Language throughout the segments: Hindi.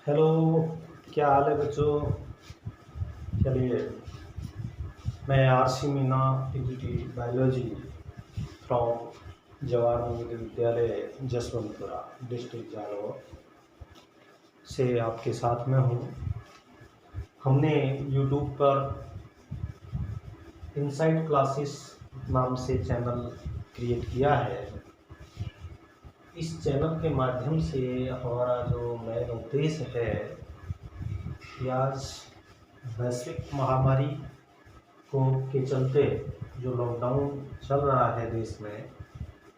हेलो। क्या हाल है बच्चों? चलिए, मैं RC Meena PGT biology from Jawahar Navodaya Vidyalaya Jaswantpura district Jalore से आपके साथ में हूँ। हमने यूट्यूब पर इनसाइड क्लासेस नाम से चैनल क्रिएट किया है। इस चैनल के माध्यम से हमारा जो मेन उद्देश्य है कि आज वैश्विक महामारी के चलते जो लॉकडाउन चल रहा है देश में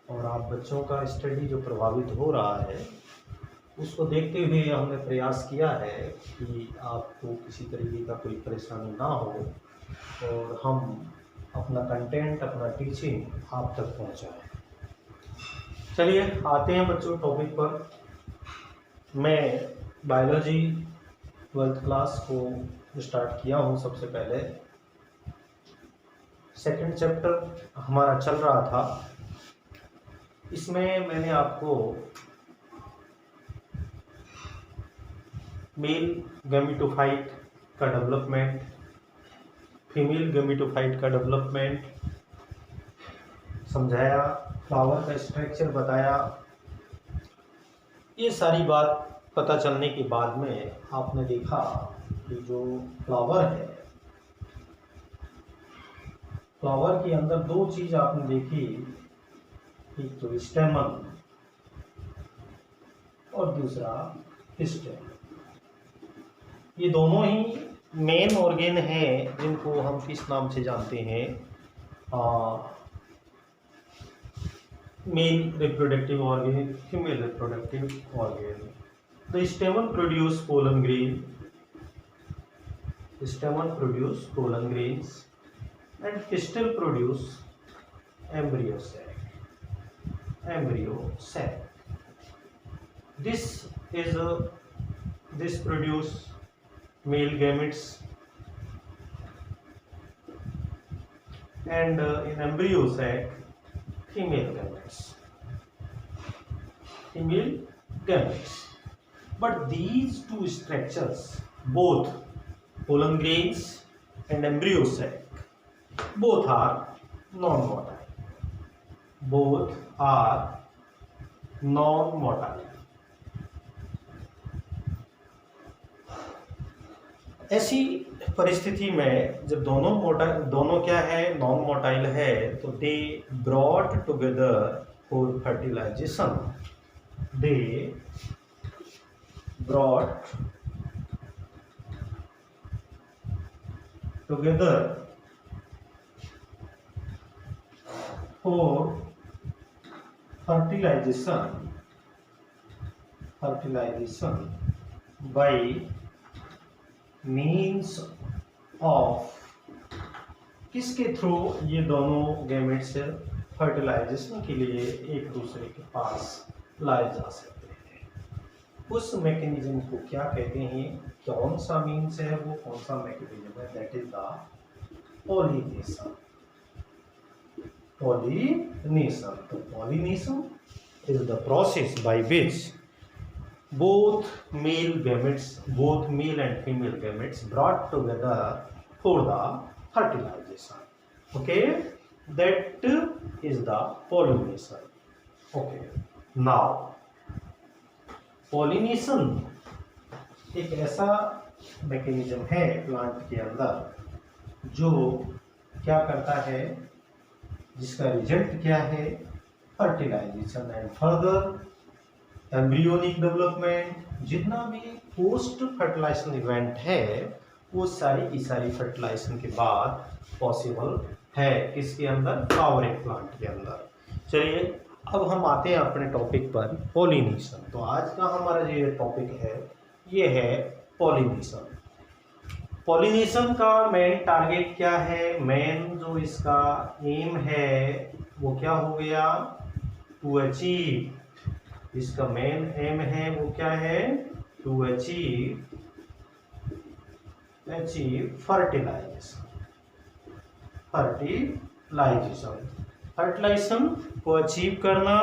और आप बच्चों का स्टडी जो प्रभावित हो रहा है उसको देखते हुए हमने प्रयास किया है कि आपको किसी तरीके का कोई परेशानी ना हो और हम अपना कंटेंट, अपना टीचिंग आप तक पहुंचाएं। चलिए आते हैं बच्चों टॉपिक पर। मैं बायोलॉजी 12th क्लास को स्टार्ट किया हूँ। सबसे पहले सेकंड चैप्टर हमारा चल रहा था। इसमें मैंने आपको मेल गैमेटोफाइट का डेवलपमेंट, फीमेल गैमेटोफाइट का डेवलपमेंट समझाया, फ्लावर का स्ट्रक्चर बताया। ये सारी बात पता चलने के बाद में आपने देखा कि जो फ्लावर है, फ्लावर के अंदर दो चीज आपने देखी, एक तो स्टेमन और दूसरा स्टेम। ये दोनों ही मेन ऑर्गेन हैं जिनको हम किस नाम से जानते हैं? Male reproductive organ, female reproductive organ. The स्टेमन produce pollen grain, स्टेमन produce pollen grains and pistil produce embryo sac. Embryo sac. This produce male gametes and in embryo sac female gametes. Female gametes. But these two structures, both pollen grains and embryo sac, both are non-motile. Both are non-motile. ऐसी परिस्थिति में जब दोनों क्या है, नॉन मोटाइल है, तो they brought together for fertilization. They brought together for fertilization by means of, किसके थ्रू ये दोनों गैमेट्स फर्टिलाइजेशन के लिए एक दूसरे के पास लाए जा सकते हैं। उस मैकेनिज्म को क्या कहते हैं, कौन सा मीन्स है वो, कौन सा मैकेनिज्म है? That is the pollination. Pollination. So pollination is the process by which both male gametes, both male and female gametes brought together for the fertilization. Okay, that is the pollination. Okay, now pollination एक ऐसा मैकेनिज्म है प्लांट के अंदर जो क्या करता है, जिसका रिजल्ट क्या है? Fertilization and further embryonic development. जितना भी पोस्ट फर्टिलाइजेशन इवेंट है वो सारी की सारी फर्टिलाइजेशन के बाद पॉसिबल है। किसके अंदर? फ्लावरिंग प्लांट के अंदर। चलिए अब हम आते हैं अपने टॉपिक पर, पॉलिनेशन। तो आज का हमारा जो ये टॉपिक है ये है पॉलिनेशन। पॉलिनेशन का मेन टारगेट क्या है? मेन जो इसका एम है वो क्या हो गया? To achieve. इसका मेन एम है वो क्या है? To achieve fertilization. फर्टिलाइजेशन को अचीव करना।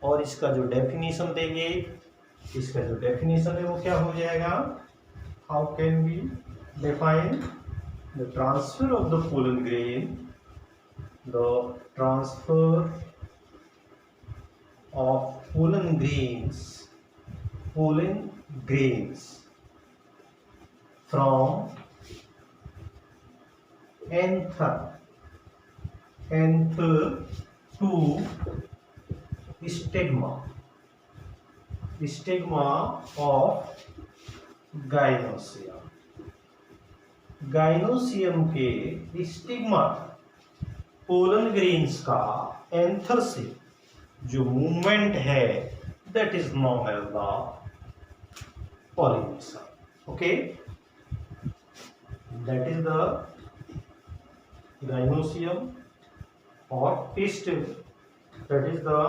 और इसका जो डेफिनेशन देंगे इसका जो डेफिनेशन है वो क्या हो जाएगा, how can we define the transfer of the pollen grain, the transfer of pollen grains from anther to stigma of gynoecium. Gynoecium के स्टिग्मा पोलन ग्रेन्स का एंथर से जो मूवमेंट है that is known as the pollination. Okay, that is the gynoecium or pistil, that is the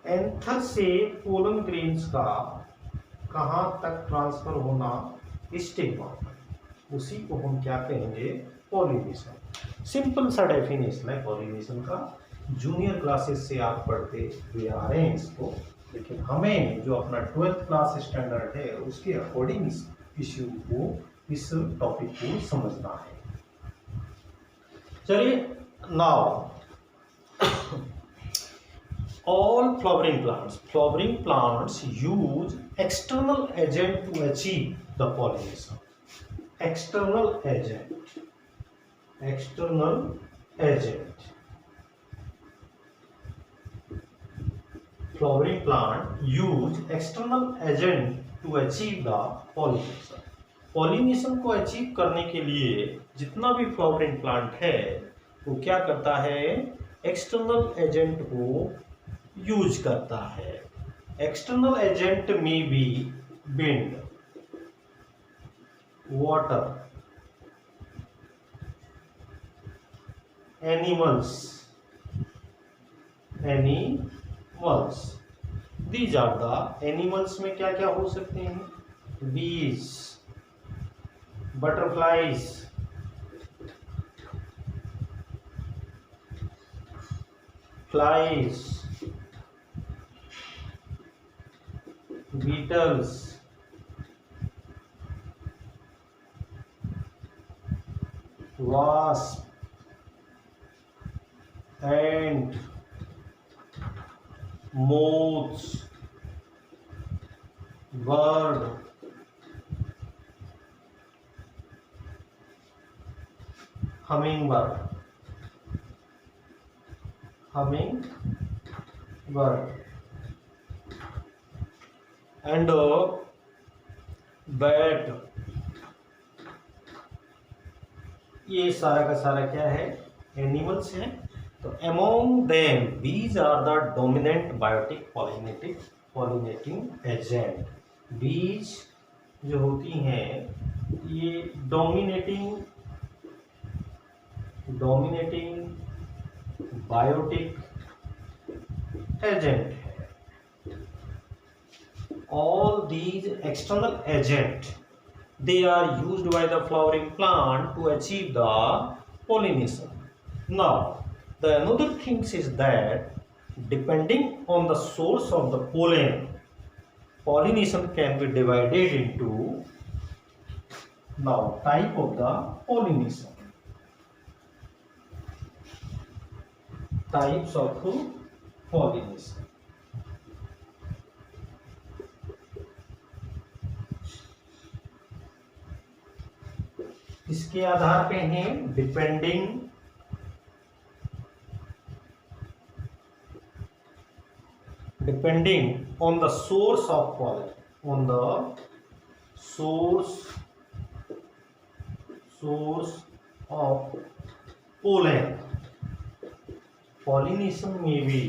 anther से पोलन ग्रेन्स का कहाँ तक ट्रांसफर होना, स्टिग्मा, उसी को हम क्या कहेंगे, पॉलिनेशन. सिंपल सा डेफिनेशन है पॉलिनेशन का, जूनियर क्लासेस से आप पढ़ते हुए आ रहे हैं इसको, लेकिन हमें जो अपना 12th क्लास स्टैंडर्ड है उसके अकॉर्डिंग इस इश्यू को, इस टॉपिक को समझना है. चलिए, now all flowering plants use external agent to achieve the pollination. External agent. Flowering plant use external agent to achieve the pollination. Pollination को अचीव करने के लिए जितना भी फ्लावरिंग प्लांट है वो क्या करता है, एक्सटर्नल एजेंट को यूज करता है. एक्सटर्नल एजेंट में be wind, water, animals. These are the animals में क्या क्या हो सकते हैं, bees, butterflies, flies, beetles, wasp, ant, moths, bird, hummingbird, and bat. ये सारा का सारा क्या है, एनिमल्स हैं. तो among them bees are the dominant biotic pollinating agent. Bees जो होती हैं ये डोमिनेटिंग बायोटिक एजेंट है. All these external agent, they are used by the flowering plant to achieve the pollination. Now the another things is that depending on the source of the pollen, pollination can be divided into now type of the pollination. Types of pollination. इसके आधार पे हैं depending on the source of pollen, on the source of pollen. Pollination में भी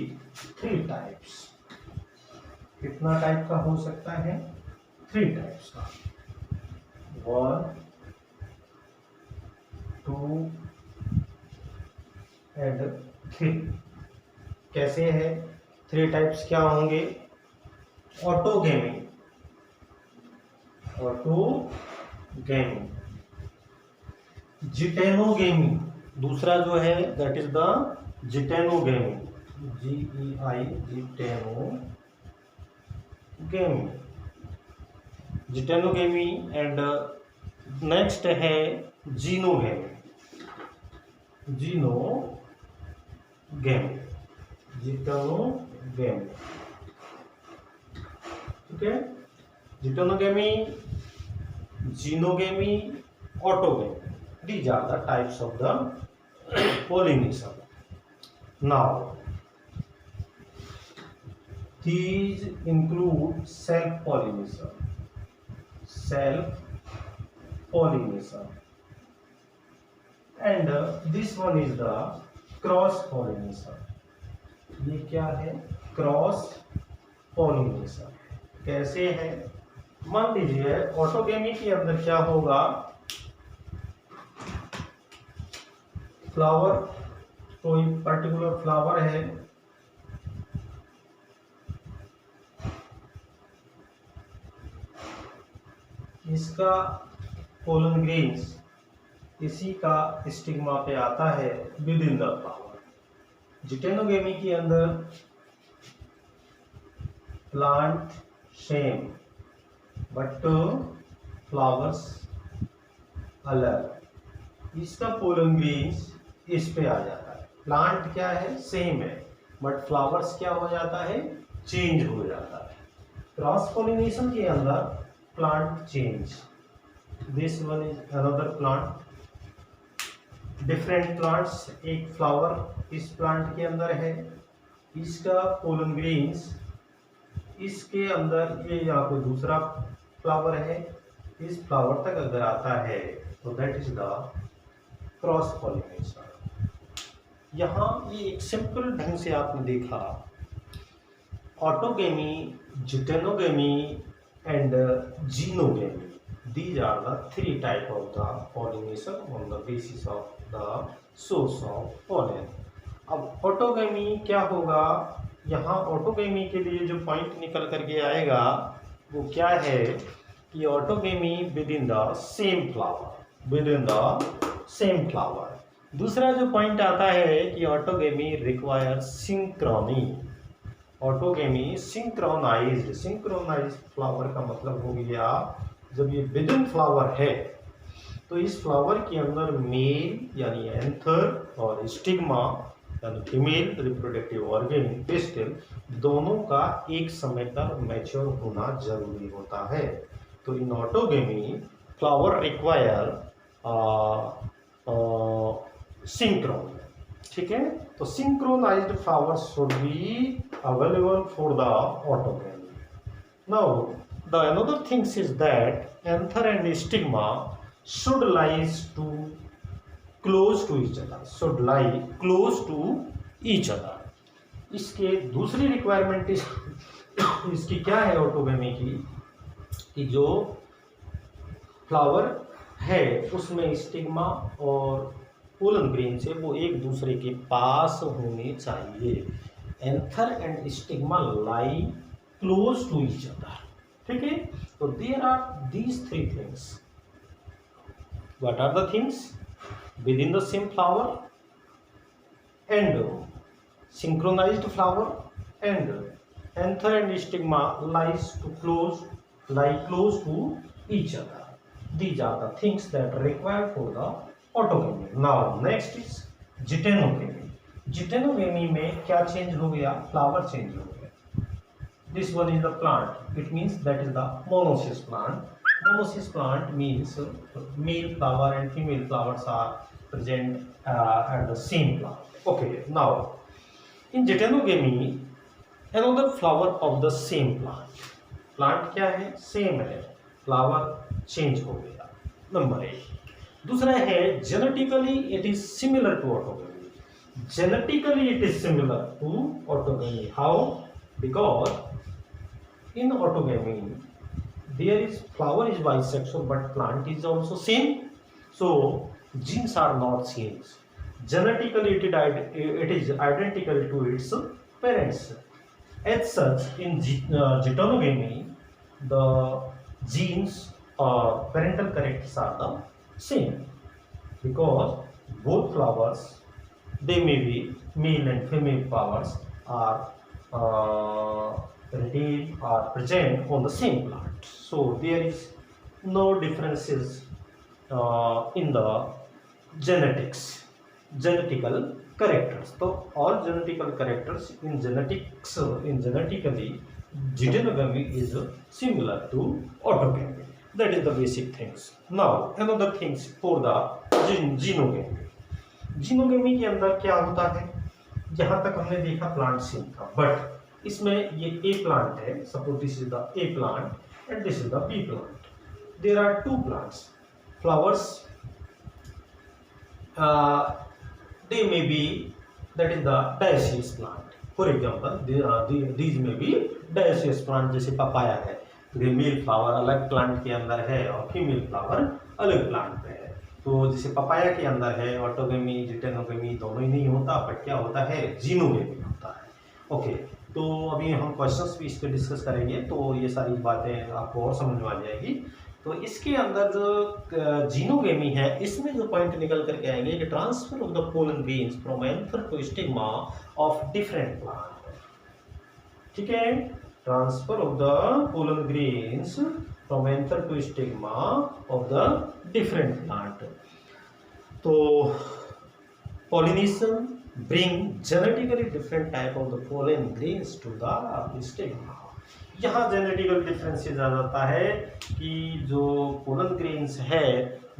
3 types. कितना टाइप का हो सकता है, 3 टाइप्स का. 1, 2 and 3. कैसे है, 3 टाइप्स क्या होंगे, ऑटोगेमी, जिटेनोगेमी. दूसरा जो है that is the geitonogamy. GEI geitonogamy, geitonogamy. And next है जीनोगेमी, जीनोगेमी, जिटेनोगेमी। ठीक है, geitonogamy, xenogamy, autogamy, these are the types of the pollination. Now these include self pollination, and this one is the cross pollination. ये क्या है? Cross pollination. कैसे है? मान लीजिए ऑटोगेमी के अंदर क्या होगा, फ्लावर, कोई पर्टिकुलर फ्लावर है, इसका पोलन ग्रेन्स इसी का स्टिग्मा पे आता है with in the flower. Geitonogamy के अंदर प्लांट सेम बट फ्लावर्स अलग, इसका पोलन ग्रेन्स इस पे आ जाता है। प्लांट क्या है? सेम है, बट फ्लावर्स क्या हो जाता है? चेंज हो जाता है। क्रॉस पॉलिनेशन के अंदर plant change, this one is another plant, different plants, एक फ्लावर इस प्लांट के अंदर है, इसका पोलन ग्रेन्स इसके अंदर, ये यहाँ कोई दूसरा फ्लावर है, इस फ्लावर तक अगर आता है तो that is the cross pollination. यहाँ ये एक सिंपल ढंग से आपने देखा, autogamy, geitonogamy and xenogamy, these are the three type of the pollination on the basis of the source of pollen. अब ऑटोगेमी क्या होगा? यहाँ ऑटोगेमी के लिए जो पॉइंट निकल करके आएगा वो क्या है कि autogamy within the same flower, within the same flower. दूसरा जो पॉइंट आता है कि autogamy require synchrony, autogamy synchronized, synchronized flower का मतलब हो गया जब ये विद इन फ्लावर है तो इस फ्लावर के अंदर मेल यानी एंथर और स्टिग्मा यानी फीमेल रिप्रोडक्टिव ऑर्गन पिस्टल दोनों का एक समय पर मैच्योर होना जरूरी होता है। तो in autogamy flower require synchrony, ठीक है। तो synchronized flowers should be available for the autogamy. Now the another things is that anther and stigma should lies to close to each other, should lie close to each other। इसके दूसरी रिक्वायरमेंट इसकी क्या है ऑटोगेमी की कि जो फ्लावर है उसमें स्टिग्मा और पोलन ग्रेन से वो एक दूसरे के पास होने चाहिए। Anther and stigma lie close to each other, ठीक है। तो there are these three things. What are the things? Within the same flower and synchronized flower and anther and stigma lie close to each other. These are the things that are required for the autogamy. Now next is geitonogamy. Geitonogamy में क्या चेंज हो गया? फ्लावर चेंज हो गया। This one is the plant, it means that is the monoecious plant. Monoecious plant means male flower and female flowers are present at the same plant. Okay, now in geitonogamy another flower of the same plant. Plant क्या है? सेम है, फ्लावर चेंज हो गया। नंबर 1। दूसरा है genetically it is similar to autogamy. Genetically it is similar to autogamy. How? Because in autogamy there is flower is bisexual but plant is also same, so genes are not same. Genetically it is identical to its parents. As such, in jitonogamy the genes or parental characters are the same, because both flowers, they may be male and female flowers, retain or present on the same plant. So there is no differences in the genetical characters. So all genetical characters in genetically geitonogamy is similar to autogamy. That is the basic things. Now another things for the genogamy. Xenogamy के अंदर क्या होता है, जहां तक हमने देखा प्लांट सेम था, बट इसमें ये ए प्लांट है, suppose this is the A plant and this is the B plant. There are two plants, flowers, they may be, that is the dioecious plant. For example, these may be dioecious plant. जैसे पपाया है, तो मेल फ्लावर अलग प्लांट के अंदर है और फीमेल फ्लावर अलग प्लांट पे है. तो जैसे पपाया के अंदर है ऑटोगेमी जिटेनोगेमी दोनों ही नहीं होता, बट क्या होता है, जीनोगेमी होता है. ओके, तो अभी हम क्वेश्चंस भी इस पर डिस्कस करेंगे, तो ये सारी बातें आपको और समझ में आ जाएगी. तो इसके अंदर जो जीनोगेमी है, इसमें जो पॉइंट निकल करके आएंगे कि transfer of the pollen grains from anther to stigma of different plant. ठीक है, transfer of the pollen grains from anther to stigma of the different plant. तो pollination bring genetically different type of the pollen grains to the stigma. यहाँ जेनेटिकल डिफरेंसेस आ जाता है कि जो पोलन ग्रेन्स है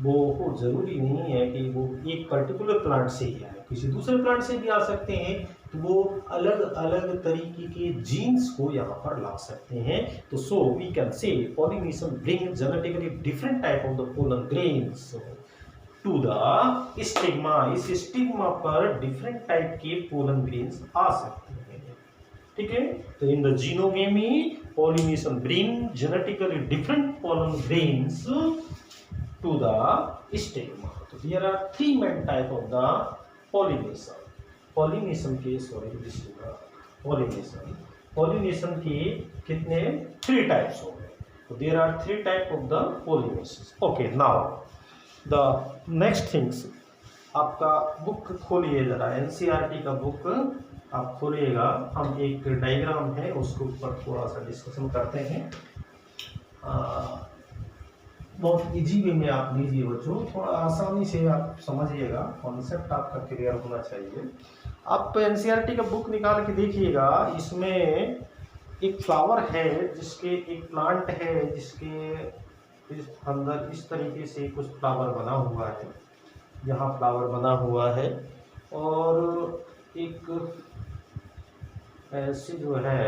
वो जरूरी नहीं है कि वो एक पर्टिकुलर प्लांट से ही आए, किसी दूसरे प्लांट से भी आ सकते हैं. तो वो अलग अलग तरीके के जीन्स को यहाँ पर ला सकते हैं. तो so we can say pollination bring genetically different type of the pollen grains to the stigma. इस स्टिग्मा पर डिफरेंट टाइप के पोलन ग्रेन्स आ सकते हैं. ठीक है, तो in the xenogamy pollination bring genetically different pollen grains to the stigma. So there are three main type of the pollination. Pollination के pollination के कितने, three types हो गए. So there are three type of the pollinations. Okay, now the next things, आपका बुक खोलिए जरा, NCERT का बुक आप खोलिएगा. हम एक डायग्राम है उसके ऊपर थोड़ा सा डिस्कशन करते हैं. बहुत इजी वे में आप लीजिए बच्चों, थोड़ा आसानी से आप समझिएगा, कॉन्सेप्ट आपका क्लियर होना चाहिए. आप एनसीईआरटी का बुक निकाल के देखिएगा. इसमें एक फ्लावर है, जिसके एक प्लांट है जिसके इस अंदर इस तरीके से कुछ फ्लावर बना हुआ है. यहाँ फ्लावर बना हुआ है और एक ऐसे जो है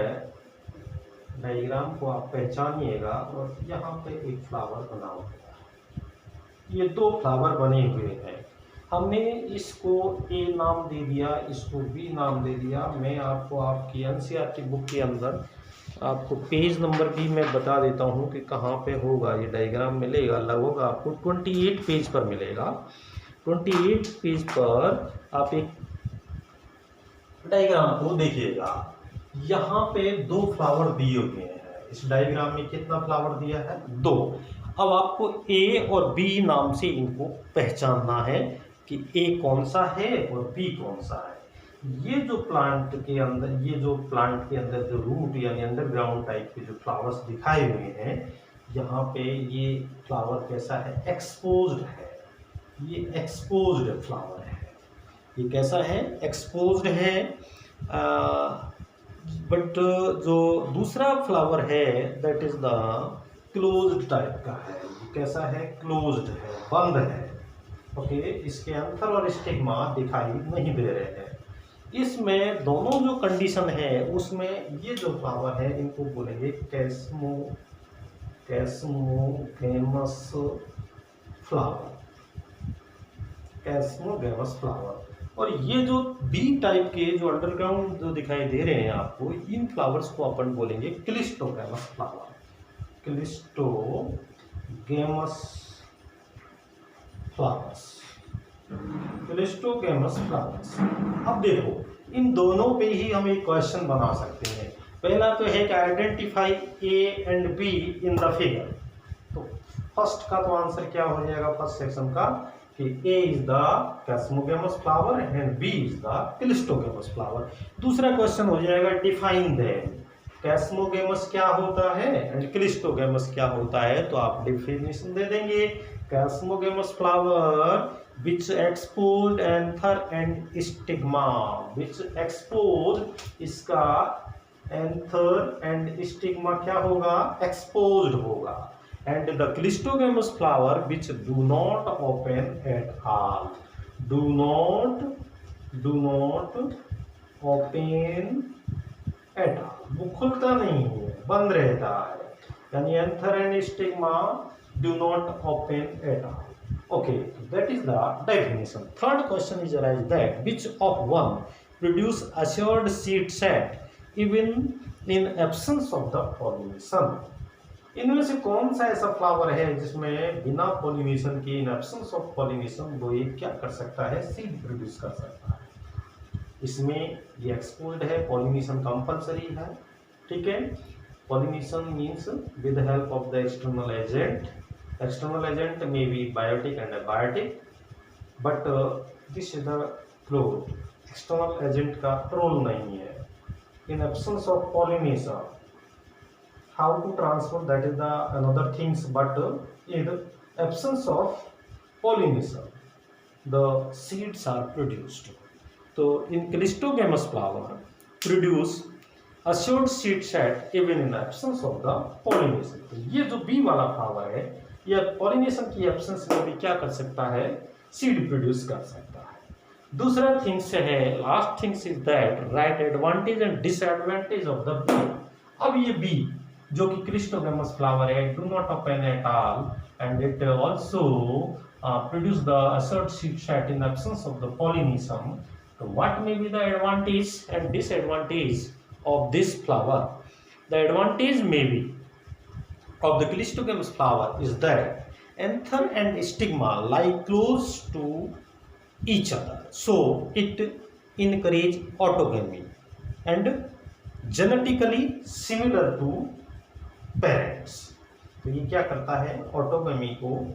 डायग्राम को आप पहचानिएगा. और यहाँ पे एक फ्लावर बना हुआ है, ये दो फ्लावर बने हुए हैं. हमने इसको ए नाम दे दिया, इसको बी नाम दे दिया. मैं आपको आपकी एनसीईआरटी बुक के अंदर आपको पेज नंबर भी मैं बता देता हूँ कि कहाँ पे होगा. ये डायग्राम मिलेगा लगभग आपको 28 पेज पर मिलेगा. 28 पेज पर आप एक डायग्राम को देखिएगा. यहाँ पे दो फ्लावर दिए हुए हैं. इस डायग्राम में कितना फ्लावर दिया है, दो. अब आपको ए और बी नाम से इनको पहचानना है कि ए कौन सा है और बी कौन सा है. ये जो प्लांट के अंदर जो रूट यानी अंडरग्राउंड टाइप के जो फ्लावर्स दिखाए हुए हैं, यहाँ पे ये फ्लावर कैसा है, एक्सपोज्ड है. ये एक्सपोज्ड फ्लावर है. ये कैसा है, एक्सपोज्ड है. बट जो दूसरा फ्लावर है that is the closed type का है. ये कैसा है, क्लोज्ड है, बंद है. ओके, इसके एंथर और स्टिग्मा दिखाई नहीं दे रहे हैं. इसमें दोनों जो कंडीशन है उसमें ये जो फ्लावर है इनको बोलेंगे कैस्मोगेमस फ्लावर. कैस्मोगेमस फ्लावर. और ये जो बी टाइप के जो अंडरग्राउंड जो दिखाई दे रहे हैं आपको, इन फ्लावर्स को अपन बोलेंगे cleistogamous flower. Cleistogamous flowers. Cleistogamous flowers. अब देखो, इन दोनों पे ही हम एक क्वेश्चन बना सकते हैं. पहला तो है कि identify A and be in the figure. तो फर्स्ट का तो आंसर क्या हो जाएगा, फर्स्ट सेक्शन का, कि A is the chasmogamous flower and B is the cleistogamous flower. दूसरा क्वेश्चन हो जाएगा डिफाइन देम, कैस्मोगेमस क्या होता है एंड क्लिस्टोगेमस क्या होता है, तो आप डिफिनेशन दे देंगे। Chasmogamous flower which exposed anther and stigma, which exposed इसका एंथर एंड स्टिग्मा क्या होगा, एक्सपोज्ड होगा। And the cleistogamous flower which do not open at all, do not open at all, वो खुलता नहीं है, बंद रहता है, यानी anther and stigma do not open at all. Okay, that is the definition. Third question is arise that which of one produce assured seed set even in absence of the pollination. इनमें से कौन सा ऐसा फ्लावर है जिसमें बिना पॉलिनेशन के, इन एब्सेंस ऑफ पॉलिनेशन, वो ये क्या कर सकता है, सीड प्रोड्यूस कर सकता है। इसमें ये एक्सपोज्ड है, पॉलिनेशन कंपलसरी है, ठीक है। Pollination means with help of the external agent, external agent may be biotic and abiotic, but this is the closed, external agent का रोल नहीं है। in absence of pollination, how to transfer, that is the another things, but in the absence of pollination the seeds are produced। तो in Clistogamous flower produce assured seed set even in absence of the pollination। तो ये जो बी वाला फ्लावर है, या पॉलिनेशन की एब्सेंस में भी क्या कर सकता है, सीड प्रोड्यूस कर सकता है। दूसरा थिंग्स है, last things is that right advantage and disadvantage of the B. अब ये बी जो कि क्लिस्टोगेमस फ्लावर है, do not open at all and it also produce the assured seed set in absence of the pollination। So what may be the advantage and disadvantage of this flower? The advantage may be of the Clistogamous flower is that anther and stigma lie close to each other, so it encourage autogamy and genetically similar to parents। तो ये क्या करता है, ऑटोगमी को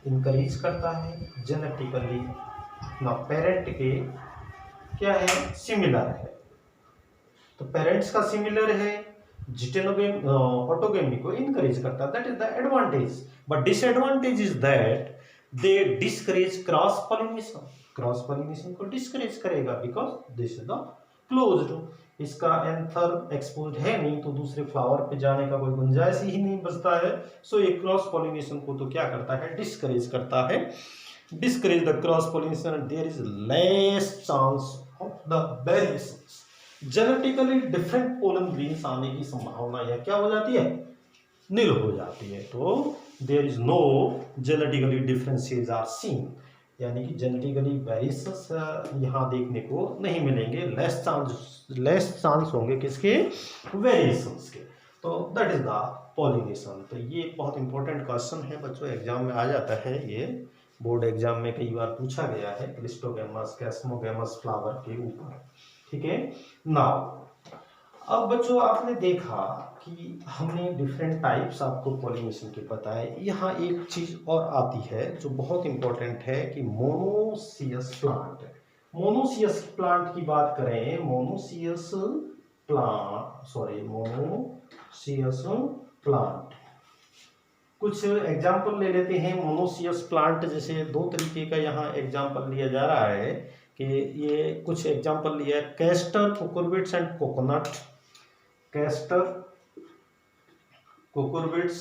इनकरेज करता है, जेनेटिकली अपना पेरेंट के क्या है, सिमिलर है। तो पेरेंट्स का सिमिलर है, ऑटोगेमी को इनकरेज करता है, that is the advantage. But disadvantage is that they discourage cross pollination, cross pollination को डिस्करेज करेगा because this is the closed, इसका एंथर एक्सपोज्ड है नहीं, तो दूसरे फ्लावर पे जाने का कोई गुंजाइश ही नहीं बचता है। सो ये क्रॉस पॉलिनेशन को तो क्या करता है, डिस्करेज करता है। Discourage the cross pollination, there is less chance of the variations, genetically different pollen grains आने की संभावना यह क्या हो जाती है, नील हो जाती है। तो there is no genetically differences are seen, यानी कि जेनेटिकली वेरिएशंस यहाँ देखने को नहीं मिलेंगे, लेस चांस होंगे किसके, वेरिएशंस के। तो दैट इज द पॉलिनेशन। तो ये बहुत इंपॉर्टेंट क्वेश्चन है बच्चों, एग्जाम में आ जाता है, ये बोर्ड एग्जाम में कई बार पूछा गया है, क्लिस्टोगेमस कैस्मोगेमस फ्लावर के ऊपर, ठीक है। नाउ अब बच्चों आपने देखा कि हमने डिफरेंट टाइप्स आपको पॉलिनेशन के बताए। यहाँ एक चीज और आती है जो बहुत इंपॉर्टेंट है कि मोनोसियस प्लांट। मोनोसियस प्लांट की बात करें, मोनोसियस प्लांट कुछ एग्जाम्पल ले लेते हैं। मोनोसियस प्लांट जैसे दो तरीके का यहाँ एग्जाम्पल लिया जा रहा है कि ये कुछ एग्जाम्पल लिया है, castor, cucurbits and coconut. Castor, cucurbits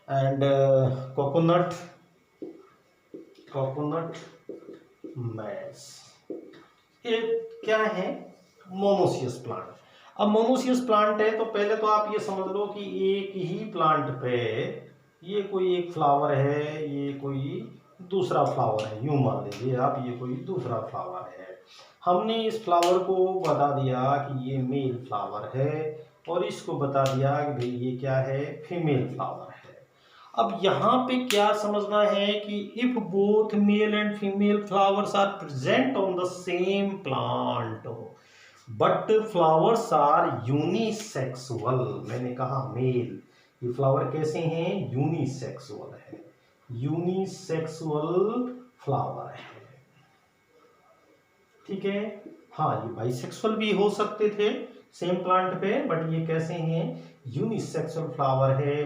and coconut maize, ये क्या है, मोनोसियस प्लांट। अब मोनोसियस प्लांट है तो पहले तो आप ये समझ लो कि एक ही प्लांट पे ये कोई एक फ्लावर है, ये कोई दूसरा फ्लावर है, यूं मान लीजिए आप, ये कोई दूसरा फ्लावर है। हमने इस फ्लावर को बता दिया कि ये मेल फ्लावर है और इसको बता दिया कि भाई ये क्या है, फीमेल फ्लावर है। अब यहाँ पे क्या समझना है कि if both male and female flowers are present on the same plant but flowers are unisexual, मैंने कहा मेल, ये फ्लावर कैसे हैं, यूनिसेक्सुअल है। यूनिसेक्सुअल फ्लावर है। ठीक है, हाँ ये बाइसेक्सुअल भी हो सकते थे सेम प्लांट पे, बट ये कैसे हैं, यूनिसेक्सुअल फ्लावर है।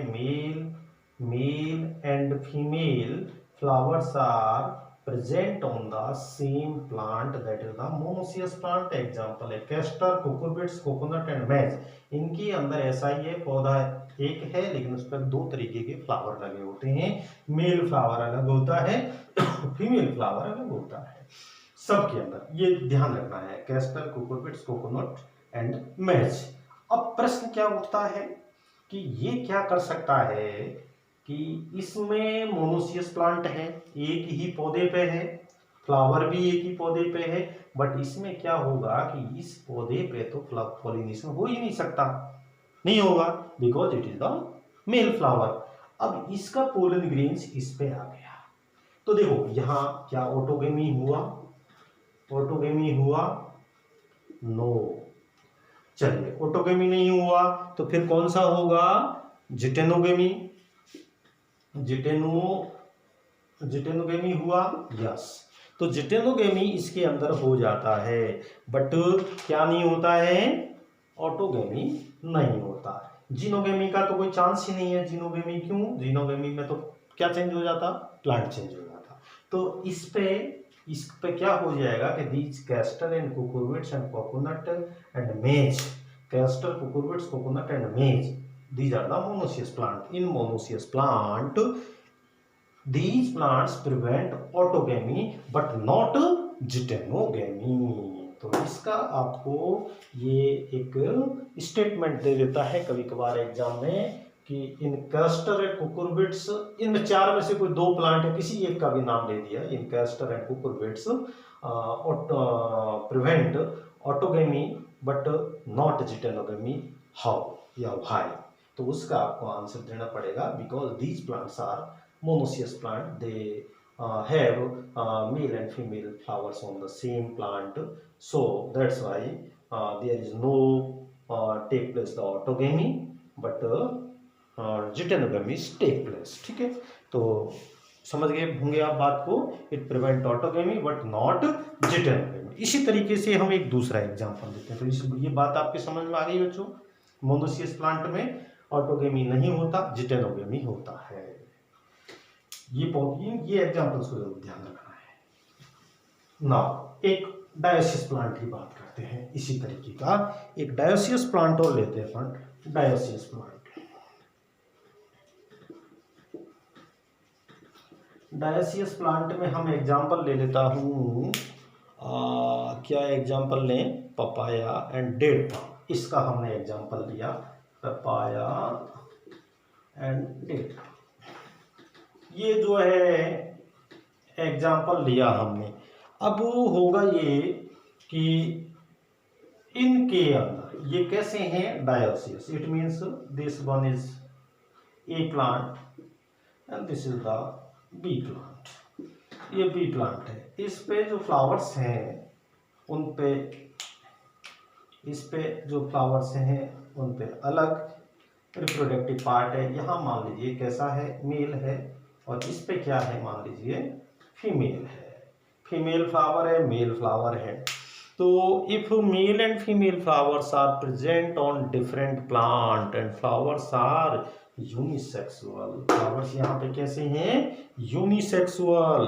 Male and female flowers are present on the same plant, that is the monoecious plant. Example है castor, cucurbits, coconut and maize. इनके अंदर ऐसा ही है, पौधा एक है लेकिन उस पर दो तरीके के फ्लावर लगे होते हैं। मेल फ्लावर अलग होता है, फीमेल फ्लावर अलग होता है सबके अंदर, ये ध्यान रखना है। कैस्टर, कुकुरबिट्स, कोकोनट एंड मेज। अब प्रश्न क्या उठता है कि ये क्या कर सकता है कि इसमें मोनोसियस प्लांट है, एक ही पौधे पे है, फ्लावर भी एक ही पौधे पे है, बट इसमें क्या होगा कि इस पौधे पे तो पॉलिनेशन हो ही नहीं सकता, नहीं होगा, because it is the male flower. अब इसका पोलन ग्रेन्स इस पे आ गया, तो देखो यहां क्या ऑटोगेमी हुआ, ऑटोगेमी हुआ, नो। चलिए ऑटोगेमी नहीं हुआ तो फिर कौन सा होगा, जिटेनोगेमी। जिटेनोगेमी हुआ, यस। तो जिटेनोगेमी इसके अंदर हो जाता है, बट क्या नहीं होता है, ऑटोगेमी नहीं होता। जीनोगेमी का तो कोई चांस ही नहीं है। जीनोगेमी क्यों, जीनोगेमी में तो क्या चेंज हो जाता, प्लांट चेंज हो जाता। तो इस पे क्या हो जाएगा कि these castor and cucurbits and coconut and मेज, कैस्टर, कुकुरबिट्स, कोकोनट एंड मेज, these are the monoecious plant. In monoecious plant, these plants prevent autogamy but not geitonogamy. तो इसका आपको ये एक स्टेटमेंट दे देता है कभी कभार एग्जाम में कि इन कैस्टर एंड कुकुरबिट्स, इनमें चार में से कोई दो प्लांट है, किसी एक का भी नाम ले दिया, in castor and cucurbits prevent autogamy but not geitonogamy, how या व्हाई। तो उसका आपको आंसर देना पड़ेगा, because these plants are monoecious plant, they have male and female flowers on the same plant, so that's why there is no take place the autogamy but geitonogamy take place। ठीक है, तो समझ गए होंगे आप बात को, it prevent autogamy but not geitonogamy. इसी तरीके से हम एक दूसरा एग्जांपल देते हैं, तो ये बात आपके समझ में आ गई बच्चों, मोनोसियस प्लांट में ऑटोगेमी नहीं होता, जिटेनोगेमी होता है। ये एग्जांपल्स को जरूर ध्यान रखना है। नाउ एक डायोसियस प्लांट की बात करते हैं, इसी तरीके का एक डायोसियस प्लांट और लेते हैं अपन, डायोसियस प्लांट। डायोसियस प्लांट में हम एग्जांपल ले लेता हूं, क्या एग्जांपल लें, पपाया एंड डेट पाम। इसका हमने एग्जांपल लिया, पपाया एंड डेट। ये जो है एग्जाम्पल लिया हमने। अब होगा ये कि इनके अंदर ये कैसे हैं, dioecious, it means this one is A plant and this is the B plant. ये बी प्लांट है, इस पे जो फ्लावर्स हैं उन पे, इस पे जो फ्लावर्स हैं उन पे अलग रिप्रोडक्टिव पार्ट है। यहाँ मान लीजिए कैसा है, मेल है, और इस पे क्या है, मान लीजिए फीमेल है। फीमेल फ्लावर है, मेल फ्लावर है। तो if male and female flowers are present on different plant and flowers are unisexual, flowers यहाँ पे कैसे हैं, यूनिसेक्सुअल।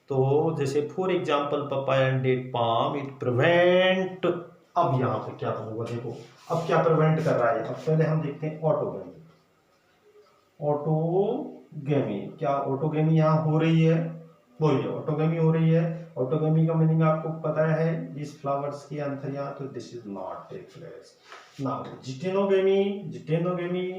तो जैसे for example papaya and date palm, it prevent, अब यहाँ पे क्या होगा देखो, अब क्या प्रिवेंट कर रहा है। अब पहले हम देखते हैं ऑटोगेमी। ऑटोगेमी, क्या ऑटोगेमी यहाँ हो रही है, बोलिए ऑटोगेमी हो रही है। ऑटोगेमी का मीनिंग आपको पता है, इस फ्लावर्स की आंसर यहाँ, तो this is not take place. Now geitonogamy, geitonogamy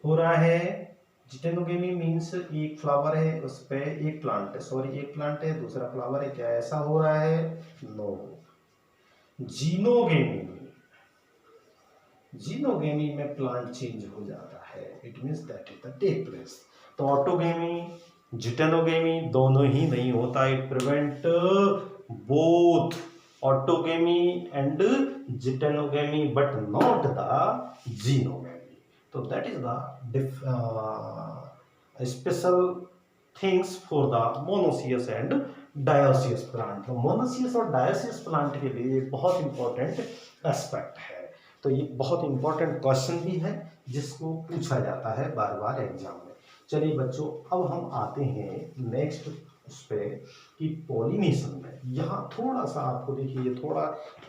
हो रहा है। जिटेनोगेमी मीन्स एक फ्लावर है, उस पे एक प्लांट है, सॉरी एक प्लांट है, दूसरा फ्लावर है, क्या ऐसा हो रहा है, नो। जीनोगेमी, जीनोगेमी में प्लांट चेंज हो जाता है, it means that is the take place. तो ऑटोगेमी, जिटेनोगेमी दोनों ही नहीं होता, it prevent both autogamy and geitonogamy but not the xenogamy. तो that is the special things for the monoecious and dioecious plant. Monoecious और डायोसियस प्लांट के लिए बहुत इंपॉर्टेंट एस्पेक्ट है। तो ये बहुत इंपॉर्टेंट क्वेश्चन भी है जिसको पूछा जाता है बार बार एग्जाम में। चलिए बच्चों, अब हम आते हैं नेक्स्ट उस पे कि पॉलिनेशन में। यहाँ थोड़ा सा आपको देखिए, ये थोड़ा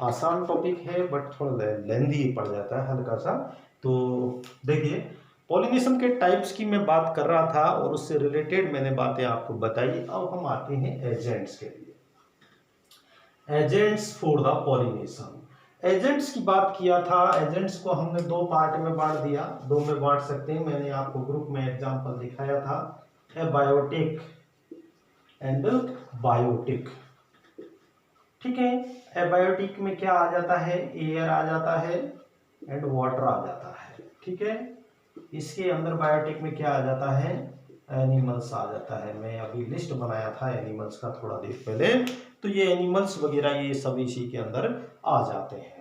आसान टॉपिक है बट थोड़ा लेंदी पड़ जाता है हल्का सा। तो देखिए, पॉलिनेशन के टाइप्स की मैं बात कर रहा था और उससे रिलेटेड मैंने बातें आपको बताई। अब हम आते हैं एजेंट्स के लिए। Agents for the pollination. Agents की बात किया था। एजेंट्स को हमने दो पार्ट में बांट दिया, दो में बांट सकते हैं। मैंने आपको ग्रुप में एग्जांपल दिखाया था, एबायोटिक एंड बायोटिक। ठीक है, एबायोटिक में क्या आ जाता है, एयर आ जाता है एंड वाटर आ जाता है। ठीक है, इसके अंदर बायोटिक में क्या आ जाता है, एनिमल्स आ जाता है। मैं अभी लिस्ट बनाया था एनिमल्स का थोड़ा देर पहले, तो ये एनिमल्स वगैरह ये सब इसी के अंदर आ जाते हैं।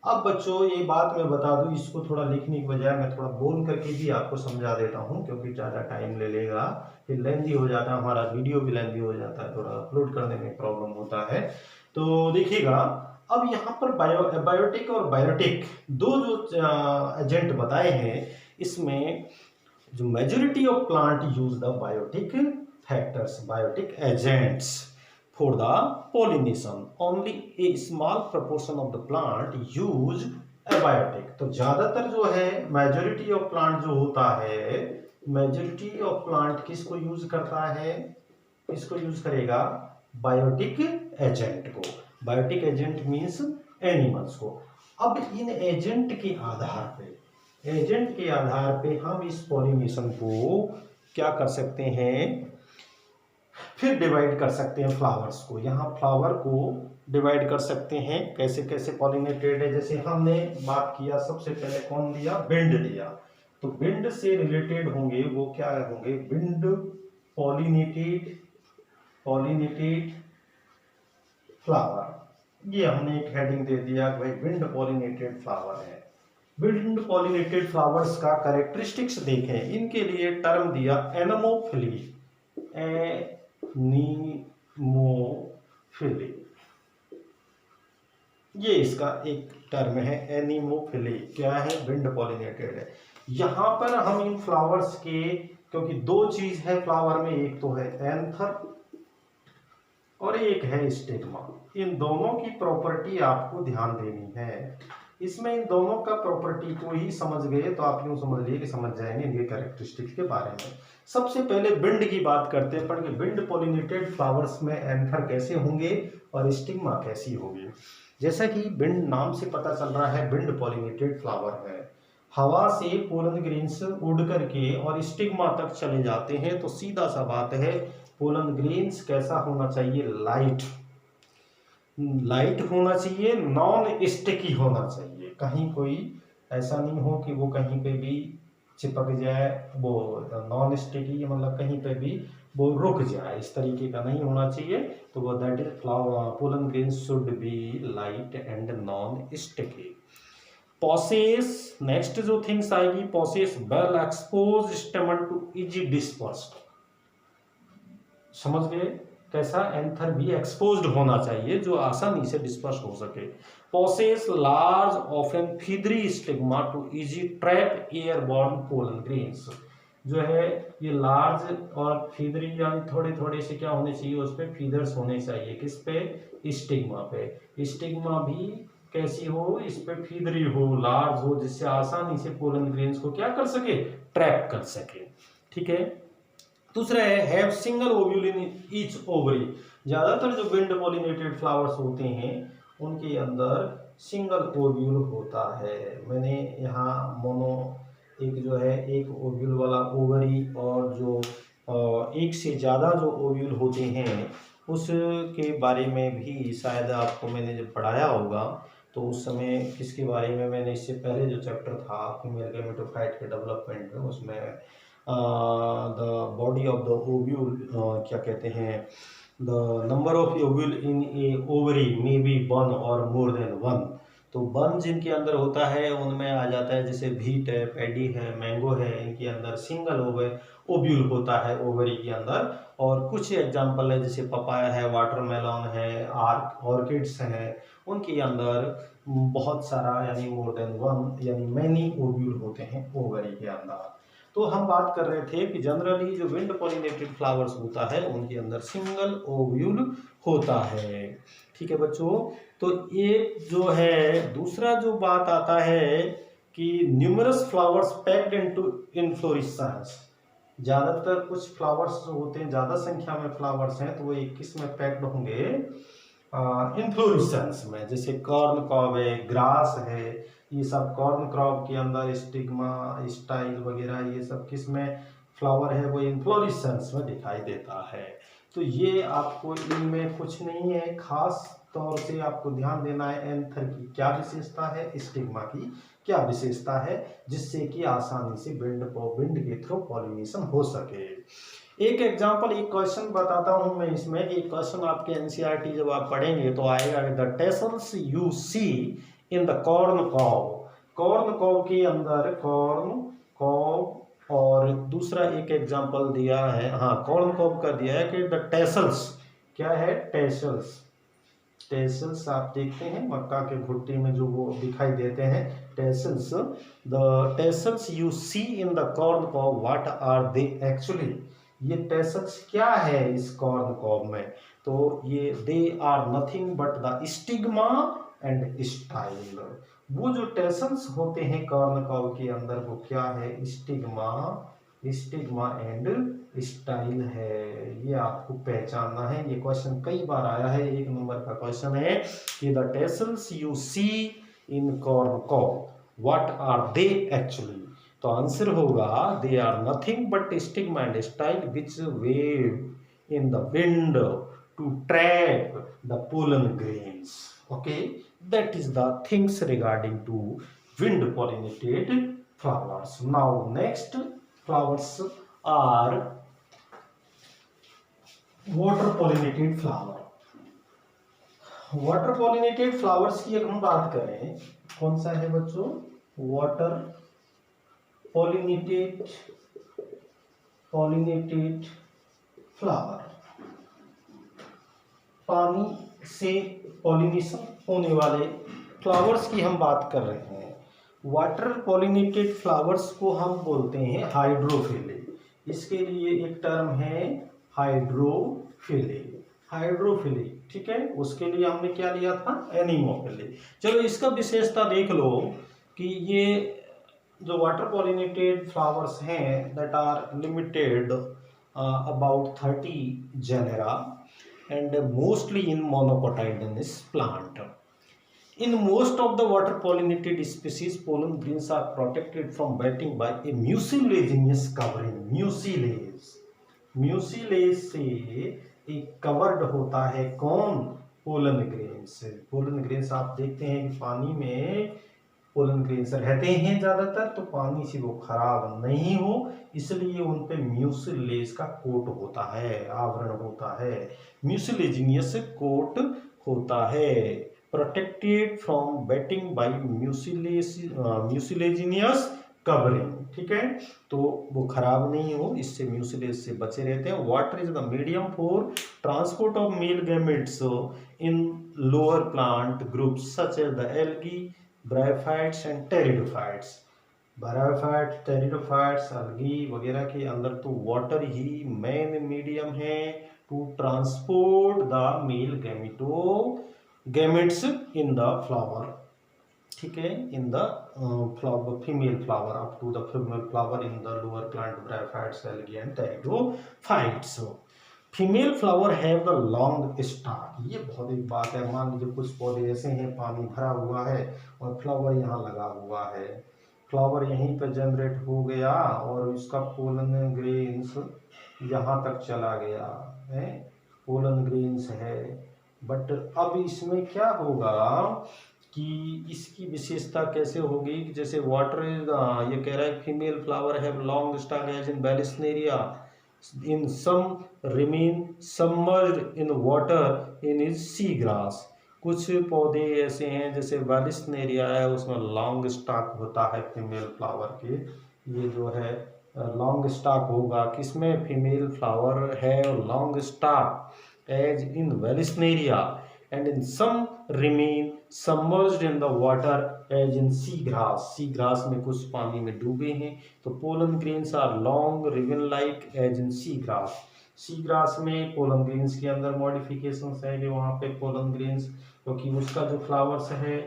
अब बच्चों ये बात मैं बता दूं, इसको थोड़ा लिखने की बजाय मैं थोड़ा बोल करके भी आपको समझा देता हूं, क्योंकि ज़्यादा टाइम ले लेगा, फिर लेंदी हो जाता है, हमारा वीडियो भी लेंदी हो जाता है, थोड़ा अपलोड करने में प्रॉब्लम होता है। तो देखिएगा, अब यहाँ पर बायोटिक और बायोटिक दो जो एजेंट बताए हैं, इसमें जो majority of plant use the biotic factors, biotic agents for the pollination. Only a small proportion of the plant use abiotic. तो ज्यादातर जो है majority of plant जो होता है, majority of plant किसको यूज करता है, किसको यूज करेगा, बायोटिक एजेंट को। बायोटिक एजेंट मीन्स एनिमल्स को। अब इन एजेंट के आधार पे हम इस पॉलिनेशन को क्या कर सकते हैं, फिर डिवाइड कर सकते हैं फ्लावर्स को। यहाँ फ्लावर को डिवाइड कर सकते हैं, कैसे कैसे पॉलिनेटेड है। जैसे हमने बात किया, सबसे पहले कौन दिया, विंड दिया। तो विंड से रिलेटेड होंगे वो क्या होंगे, विंड पॉलिनेटेड फ्लावर। ये हमने एक हेडिंग दे दिया कि भाई विंड पॉलिनेटेड फ्लावर है। विंड पॉलिनेटेड फ्लावर्स का कैरेक्टरिस्टिक्स देखें, इनके लिए टर्म दिया एनेमोफिली, एनीमोफिली, ये इसका एक टर्म है, एनीमोफिली। क्या है, विंड पॉलिनेटेड है। यहां पर हम इन फ्लावर्स के, क्योंकि दो चीज है फ्लावर में, एक तो है एंथर और एक है स्टिग्मा। इन दोनों की प्रॉपर्टी आपको ध्यान देनी है। इसमें इन दोनों का प्रॉपर्टी को ही समझ गए तो आप यूं समझ लिए कि समझ जाएंगे इनके कैरेक्टरिस्टिक्स के बारे में। सबसे पहले विंड की बात करते हैं, पर विंड पॉलिनेटेड फ्लावर्स में एंथर कैसे होंगे और स्टिग्मा कैसी होगी। जैसा कि विंड नाम से पता चल रहा है, विंड पॉलिनेटेड फ्लावर है। हवा से पोलन ग्रेन्स उड़ करके और स्टिग्मा तक चले जाते हैं। तो सीधा सा बात है, पोलन ग्रेन्स कैसा होना चाहिए, लाइट होना चाहिए, नॉन स्टिकी होना चाहिए। कहीं कोई ऐसा नहीं हो कि वो कहीं पे भी चिपक जाए, वो नॉन स्टिकी मतलब कहीं पे भी वो रुक जाए, इस तरीके का नहीं होना चाहिए। तो वो that is flower, pollen grains should be light and non sticky. Possess, next जो थिंग्स आएगी, possess well expose stamen to easy dispersed. समझ गए कैसा, एंथर भी एक्सपोज्ड होना चाहिए जो आसानी से डिस्पर्स हो सके। Possess large often feathery stigma to easy trap airborne pollen grains. जो है ये लार्ज और फीदरी, यानी थोड़े थोड़े से क्या होने चाहिए, उस पर फीदर्स होने चाहिए। किस पे, स्टिग्मा पे। स्टिग्मा भी कैसी हो, इस पे फीदरी हो, लार्ज हो, जिससे आसानी से पोलन ग्रेन्स को क्या कर सके, ट्रैप कर सके। ठीक है, दूसरा है have single ovule in each ovary. ज्यादातर जो विंड पॉलिनेटेड फ्लावर्स होते हैं उनके अंदर सिंगल ओव्यूल होता है। मैंने यहाँ मोनो एक जो है एक ओव्यूल वाला ओवरी और जो एक से ज़्यादा जो ओव्यूल होते हैं उसके बारे में भी शायद आपको मैंने जब पढ़ाया होगा, तो उस समय किसके बारे में, मैंने इससे पहले जो चैप्टर था फीमेल गैमेटोफाइट के डेवलपमेंट में, उसमें the body of the ovule, क्या कहते हैं, the number of ovule in A ovary may be 1 और मोर देन 1। तो बन जिनके अंदर होता है उनमें आ जाता है, जैसे बीट है, पैडी है, मैंगो है, इनके अंदर सिंगल ओव्यूल होता है ओवरी के अंदर। और कुछ एग्जाम्पल है जैसे पपाया है, वाटरमेलन है, ऑर्किड्स हैं, उनके अंदर बहुत सारा यानी मोर देन वन यानी मैनी ओव्यूल होते हैं ओवरी के अंदर। तो हम बात कर रहे थे कि जनरली जो विंड पॉलिनेटेड फ्लावर्स होता है उनके अंदर सिंगल ओव्यूल होता है। ठीक है बच्चों, तो एक जो है दूसरा जो बात आता है कि numerous flowers packed into inflorescence. ज़्यादातर कुछ फ्लावर्स जो होते हैं, ज़्यादा संख्या में फ्लावर्स हैं, तो वो एक किस में पैक्ड होंगे, इन्फ्लोरेसेंस में। जैसे कॉर्न कॉब है, ग्रास है, ये सब कॉर्न क्रॉप के अंदर स्टिग्मा, स्टाइल वगैरह ये सब किस में फ्लावर है, वो इन्फ्लोरेसेंस में दिखाई देता है। तो ये आपको इनमें कुछ नहीं है, खास तौर से आपको ध्यान देना है एंथर की क्या विशेषता है, स्टिग्मा की क्या विशेषता है, जिससे कि आसानी से विंड के थ्रू पॉलिनेशन हो सके। एक एग्जांपल, एक क्वेश्चन बताता हूं मैं इसमें। एक क्वेश्चन आपके एनसीईआरटी जब आप पढ़ेंगे तो आएगा, the tassels you see in the corn cob. Corn cob के अंदर कॉर्न कॉब और दूसरा एक एग्जांपल दिया है, हाँ कॉर्न कॉब का दिया है कि द टेसल्स, क्या है टेसल्स, टेसल्स आप देखते हैं मक्का के भुट्टे में जो वो दिखाई देते हैं tassels, the tassels you see in the corn cob what are they actually. ये टेसल्स क्या है इस कॉर्न कॉब में, तो ये they are nothing but the stigma and style. वो जो टेसल्स होते हैं कॉर्न कॉब के अंदर वो क्या है, स्टिग्मा एंड स्टाइल है। ये आपको पहचानना है, ये क्वेश्चन कई बार आया है, 1 नंबर का क्वेश्चन है कि the tassels you see in corn cob what are they actually. तो आंसर होगा they are nothing but stigma and style which wave in the wind to trap the pollen grains. Okay, that is the things regarding to wind pollinated flowers. Now next flowers are water pollinated flower. Water pollinated flowers की अगर हम बात करें, कौन सा है बच्चों, वाटर पॉलिनेटेड फ्लावर, पानी से पॉलिनेशन होने वाले फ्लावर्स की हम बात कर रहे हैं। वाटर पॉलिनेटेड फ्लावर्स को हम बोलते हैं हाइड्रोफिले। इसके लिए एक टर्म है हाइड्रोफिले, ठीक है। उसके लिए हमने क्या लिया था, एनीमोफिले। चलो इसका विशेषता देख लो कि ये जो वाटर पॉलिनेटेड फ्लावर्स हैं that are limited about 30 genera and mostly in monocotyledonous plant. In most of the water pollinated species, pollen grains are protected from wetting by a mucilaginous covering. mucilage से एक कवर्ड होता है कौन, पोलन ग्रेन्स। पोलन ग्रेन्स आप देखते हैं कि पानी में पोलन ग्रेन्स रहते हैं ज़्यादातर, तो पानी से वो खराब नहीं हो इसलिए उन पे म्यूसिलेज का कोट होता है, आवरण होता है, म्यूसिलेजिनियस कोट होता है, protected from wetting by mucilaginous covering. ठीक है, तो वो खराब नहीं हो इससे म्यूसिलेज से बचे रहते हैं। Water is the medium for transport of male gametes in lower plant groups such as the algae, bryophytes and pteridophytes. Bryophyte, pteridophytes, algae वगैरह के अंदर तो वाटर ही मेन मीडियम है to transport the male gametes in the flower. ठीक है, in the flower, female flower up to the female flower in the lower plant bryophytes, algae and pteridophytes. Female flower have the long stock. ये बहुत एक बात है, मान लीजिए कुछ पौधे ऐसे हैं पानी भरा हुआ है और फ्लावर यहाँ लगा हुआ है, फ्लावर यहीं पर जनरेट हो गया और इसका पोलन ग्रेन्स यहाँ तक चला गया है, पोलन ग्रेन्स है। बट अब इसमें क्या होगा कि इसकी विशेषता कैसे होगी कि जैसे वाटर, ये कह रहा है female flower have long stalk as in Vallisneria, in some remain submerged in water in its sea grass, कुछ पौधे ऐसे हैं जैसे वेलिस्नेरिया है, उसमें लॉन्ग स्टॉक होता है फीमेल फ्लावर के। ये जो है लॉन्ग स्टॉक होगा, किसमें फीमेल फ्लावर है और long stalk as in vallisneria and in some remain submerged in the water as in sea grass. Sea grass में कुछ पानी में डूबे हैं, तो pollen grains are long ribbon like as in sea grass. Sea grass में पोलन ग्रेन्स के अंदर मॉडिफिकेशंस है कि वहाँ पे पोलन ग्रेन्स, क्योंकि उसका जो फ्लावर्स है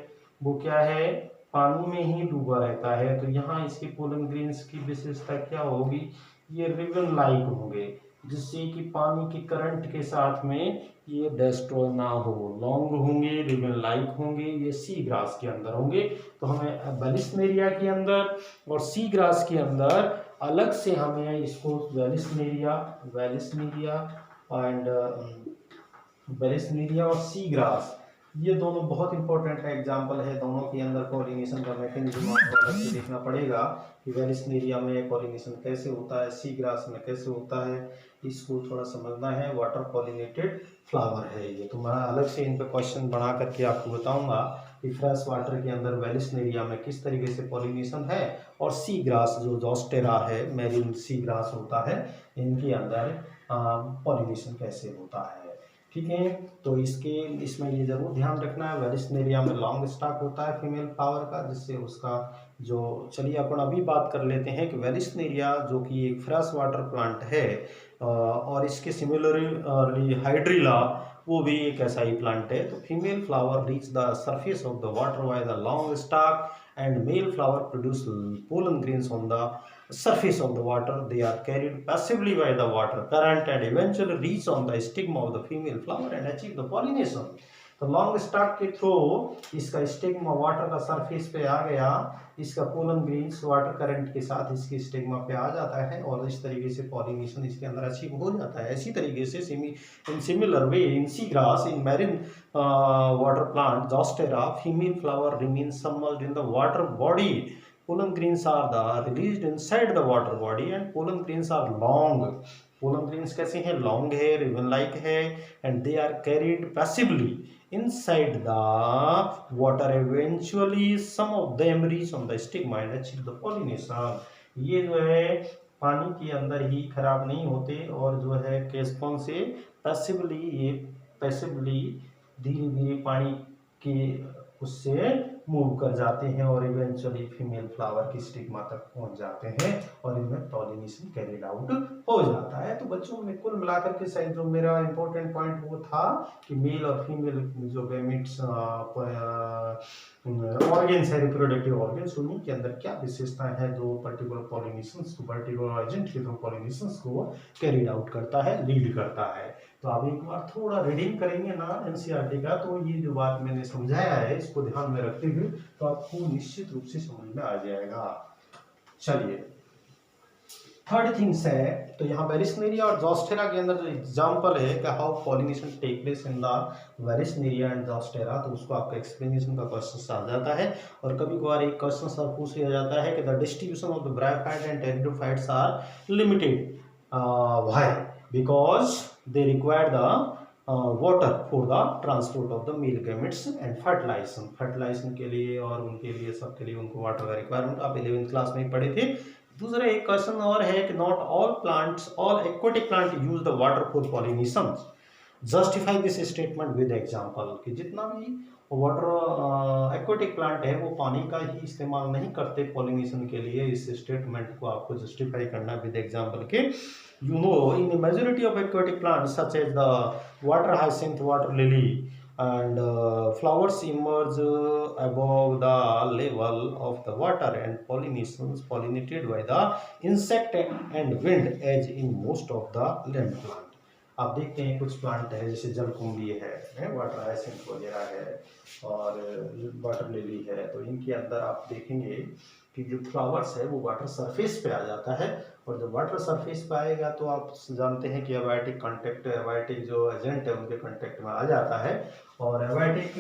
वो क्या है, पानी में ही डूबा रहता है, तो यहाँ इसके पोलन ग्रेन्स की विशेषता क्या होगी, ये रिबन लाइक होंगे, जिससे कि पानी के करंट के साथ में ये डिस्ट्रॉय ना हो, लॉन्ग होंगे, रिबन लाइक होंगे, ये सी ग्रास के अंदर होंगे। तो हमें वेलिस्नेरिया के अंदर और सी ग्रास के अंदर अलग से हमें इसको वेलिस्नेरिया एंड वेलिस्नेरिया और सी ग्रास, ये दोनों बहुत इंपॉर्टेंट एग्जाम्पल है। दोनों के अंदर पॉलिनेशन का मैकेनिज्म आपको अलग से देखना पड़ेगा कि वेलिस्नेरिया में पॉलिनेशन कैसे होता है, सी ग्रास में कैसे होता है, इसको थोड़ा समझना है। वाटर पॉलिनेटेड फ्लावर है ये, तो मैं अलग से इन पर क्वेश्चन बना करके आपको बताऊंगा कि फ्रेश वाटर के अंदर वेलिस्नेरिया में किस तरीके से पॉलिनेशन है, और सी ग्रास जो जोस्टेरा है, मेरिन सी ग्रास होता है, इनके अंदर पॉलिनेशन कैसे होता है। ठीक है, तो इसमें ये जरूर ध्यान रखना है, वेलिस्नेरिया में लॉन्ग स्टॉक होता है फीमेल फ्लावर का, जिससे उसका जो, चलिए अपन अभी बात कर लेते हैं कि वेलिस्नेरिया जो कि एक फ्रेश वाटर प्लांट है और इसके सिमिलरली हाइड्रिला वो भी एक ऐसा ही प्लांट है। तो female flower reach the surface of the water by the long stock and male flower produce pollen grains on the surface of the water. They are carried passively by the water current and eventually reach on the stigma of the female flower and achieve the pollination. तो लॉन्ग स्टॉक के थ्रू इसका स्टिग्मा वाटर का सरफेस पे आ गया, इसका पोलन ग्रेन्स वाटर करंट के साथ इसके स्टिग्मा पे आ जाता है और इस तरीके से पॉलिनेशन इसके अंदर अचीव हो जाता है। इसी तरीके से in similar way in sea grass in marine water plant Zostera female flower remain submerged in the water body. Pollen grains are released inside the water body and pollen grains are long. Pollen grains कैसे हैं, long है, ribbon like है, and they are carried passively inside the water. Eventually some of them reach on the stigma and achieve the pollination. ये जो है पानी के अंदर ही खराब नहीं होते और जो है कैस्पॉन से पैसिवली धीरे धीरे पानी के उससे मूव कर जाते हैं और इवेंचुअली फीमेल फ्लावर की स्टिग्मा तक पहुंच जाते हैं और इनमें पॉलिनेशन कैरिड आउट हो जाता है। तो बच्चों में कुल मिलाकर के शायद जो मेरा इंपॉर्टेंट पॉइंट वो था कि मेल और फीमेल जो गैमेट्स ऑर्गेन्स है, रिप्रोडक्टिव ऑर्गेन्स, उन्हीं के अंदर क्या विशेषताएं हैं जो पर्टिकुलर पॉलिनेशंस को, पर्टिकुलर एजेंट के थ्रू पॉलिनेशंस को कैरिड आउट करता है, लीड करता है। तो आप एक बार थोड़ा रीडिंग करेंगे ना एनसीईआरटी का, तो ये जो बात मैंने समझाया है इसको ध्यान में रखते हुए तो आपको निश्चित रूप से समझ में आ जाएगा। चलिए थर्ड थिंग्स है, तो यहाँ वेलिस्नेरिया और जोस्टेरा के अंदर जो एग्जांपल है कि how pollination take place in the vallisneria and zostera, तो उसको आपका एक्सप्लेनेशन का क्वेश्चन आ जाता है। और कभी कभार एक क्वेश्चन सर पूछ लिया जाता है कि the distribution of the bryophyte and pteridophytes are limited, why, because they require the water for the transport of the male gametes and fertilization के लिए और उनके लिए सबके लिए उनको वाटर का रिक्वायरमेंट आप 11th क्लास में ही पढ़े थे। दूसरा एक क्वेश्चन और है कि not all aquatic plant use the water for pollination, justify this statement with example, कि जितना भी वाटर एक्वाटिक प्लांट है वो पानी का ही इस्तेमाल नहीं करते पॉलिनेशन के लिए। इस स्टेटमेंट को आपको जस्टिफाई करना विद एग्जांपल के। You know, in the majority of aquatic plants such as the water hyacinth, water lily and flowers emerge above the level of the water and pollinated by the insect and wind as in most of the land plant. आप देखते हैं कुछ प्लांट है जैसे जलकुंभी है, वाटर हाइसिंथ वगैरह है और वाटर लिली है, तो इनके अंदर आप देखेंगे कि जो फ्लावर्स है वो वाटर सरफेस पे आ जाता है और जब वाटर सरफेस पे आएगा तो आप जानते हैं कि एबायोटिक जो एजेंट है उनके कांटेक्ट में आ जाता है और एबायोटिक